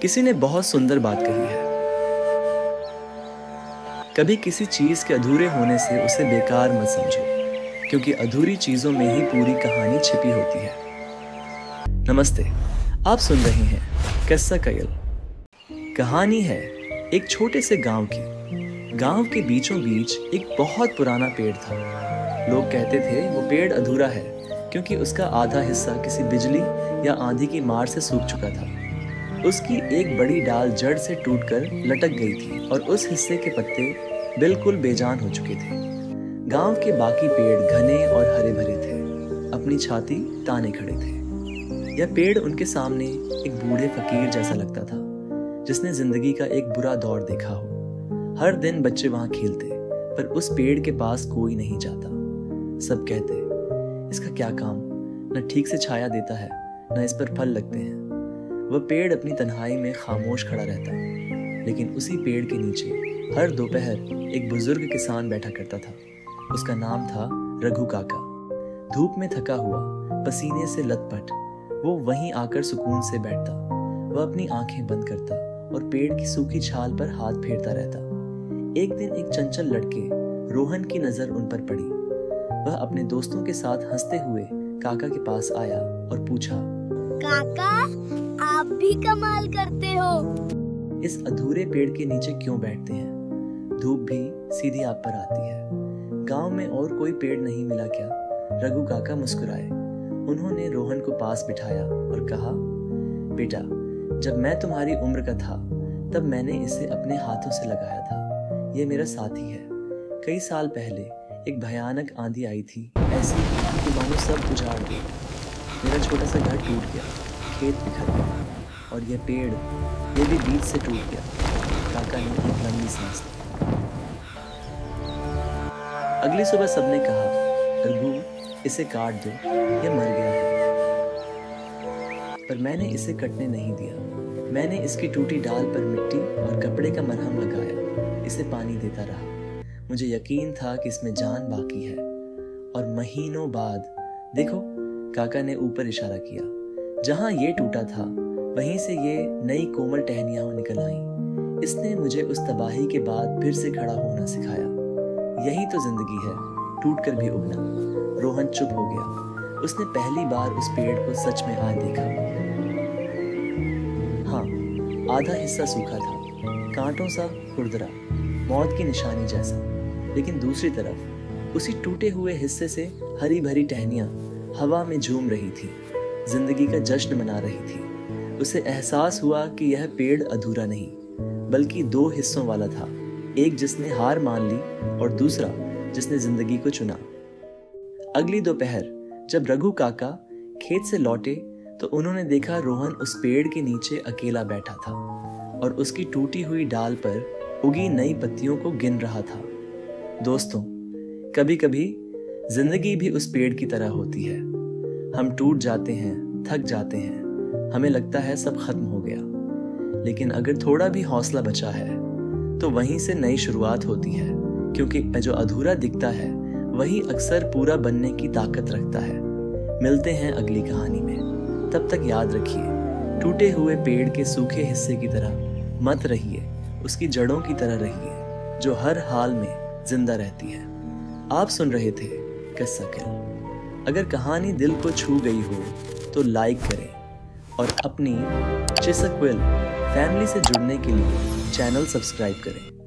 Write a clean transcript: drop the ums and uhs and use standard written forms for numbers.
किसी ने बहुत सुंदर बात कही है, कभी किसी चीज के अधूरे होने से उसे बेकार मत समझो, क्योंकि अधूरी चीजों में ही पूरी कहानी छिपी होती है। नमस्ते, आप सुन रहे हैं किस्सा कयल। कहानी है एक छोटे से गांव की। गांव के बीचों बीच एक बहुत पुराना पेड़ था। लोग कहते थे वो पेड़ अधूरा है क्योंकि उसका आधा हिस्सा किसी बिजली या आंधी की मार से सूख चुका था। उसकी एक बड़ी डाल जड़ से टूटकर लटक गई थी और उस हिस्से के पत्ते बिल्कुल बेजान हो चुके थे। गांव के बाकी पेड़ घने और हरे भरे थे, अपनी छाती ताने खड़े थे। यह पेड़ उनके सामने एक बूढ़े फकीर जैसा लगता था, जिसने जिंदगी का एक बुरा दौर देखा हो। हर दिन बच्चे वहां खेलते, पर उस पेड़ के पास कोई नहीं जाता। सब कहते, इसका क्या काम, न ठीक से छाया देता है, न इस पर फल लगते हैं। वह पेड़ अपनी तन्हाई में खामोश खड़ा रहता, लेकिन उसी पेड़ के नीचे हर दोपहर एक बुजुर्ग किसान बैठा करता था। उसका नाम था रघु काका। धूप में थका हुआ, पसीने से लथपथ, वो वहीं आकर सुकून से बैठता। वह अपनी आंखें बंद करता और पेड़ की सूखी छाल पर हाथ फेरता रहता। एक दिन एक चंचल लड़के रोहन की नजर उन पर पड़ी। वह अपने दोस्तों के साथ हंसते हुए काका के पास आया और पूछा, काका, आप भी कमाल करते हो। इस अधूरे पेड़ के नीचे क्यों बैठते हैं? धूप भी सीधी आप पर आती है। गांव में और कोई पेड़ नहीं मिला क्या? रघु काका मुस्कुराए। उन्होंने रोहन को पास बिठाया और कहा, बेटा, जब मैं तुम्हारी उम्र का था तब मैंने इसे अपने हाथों से लगाया था। यह मेरा साथी है। कई साल पहले एक भयानक आंधी आई थी, ऐसी कि मानो सब उजाड़ गया। मेरा छोटा सा घर टूट गया, खेत बिखर गया और यह पेड़, ये भी बीच से टूट गया। काका ने एक लंबी सांस ली। अगली सुबह सबने कहा, रघु, इसे काट दो, यह मर गया है। पर मैंने इसे कटने नहीं दिया। मैंने इसकी टूटी डाल पर मिट्टी और कपड़े का मरहम लगाया, इसे पानी देता रहा। मुझे यकीन था कि इसमें जान बाकी है। और महीनों बाद, देखो, काका ने ऊपर इशारा किया, जहां ये टूटा था वहीं से ये नई कोमल टहनियां निकल आईं। इसने मुझे उस तबाही के बाद फिर से खड़ा होना सिखाया। यही तो जिंदगी है, टूटकर भी उगना। रोहन चुप हो गया। उसने पहली बार उस पेड़ को सच में आज देखा। हाँ, आधा हिस्सा सूखा था, कांटों सा खुरदरा, मौत की निशानी जैसा। लेकिन दूसरी तरफ उसी टूटे हुए हिस्से से हरी भरी टहनियां हवा में झूम रही थी, जिंदगी का जश्न मना रही थी। उसे एहसास हुआ कि यह पेड़ अधूरा नहीं, बल्कि दो हिस्सों वाला था। एक जिसने हार मान ली और दूसरा जिसने जिंदगी को चुना। अगली दोपहर जब रघु काका खेत से लौटे तो उन्होंने देखा रोहन उस पेड़ के नीचे अकेला बैठा था और उसकी टूटी हुई डाल पर उगी नई पत्तियों को गिन रहा था। दोस्तों, कभी कभी जिंदगी भी उस पेड़ की तरह होती है। हम टूट जाते हैं, थक जाते हैं, हमें लगता है सब खत्म हो गया। लेकिन अगर थोड़ा भी हौसला बचा है तो वहीं से नई शुरुआत होती है, क्योंकि जो अधूरा दिखता है वही अक्सर पूरा बनने की ताकत रखता है। मिलते हैं अगली कहानी में। तब तक याद रखिए, टूटे हुए पेड़ के सूखे हिस्से की तरह मत रहिए, उसकी जड़ों की तरह रहिए, जो हर हाल में जिंदा रहती है। आप सुन रहे थे किस्सा कयल। अगर कहानी दिल को छू गई हो तो लाइक करें और अपनी किस्सा कयल फैमिली से जुड़ने के लिए चैनल सब्सक्राइब करें।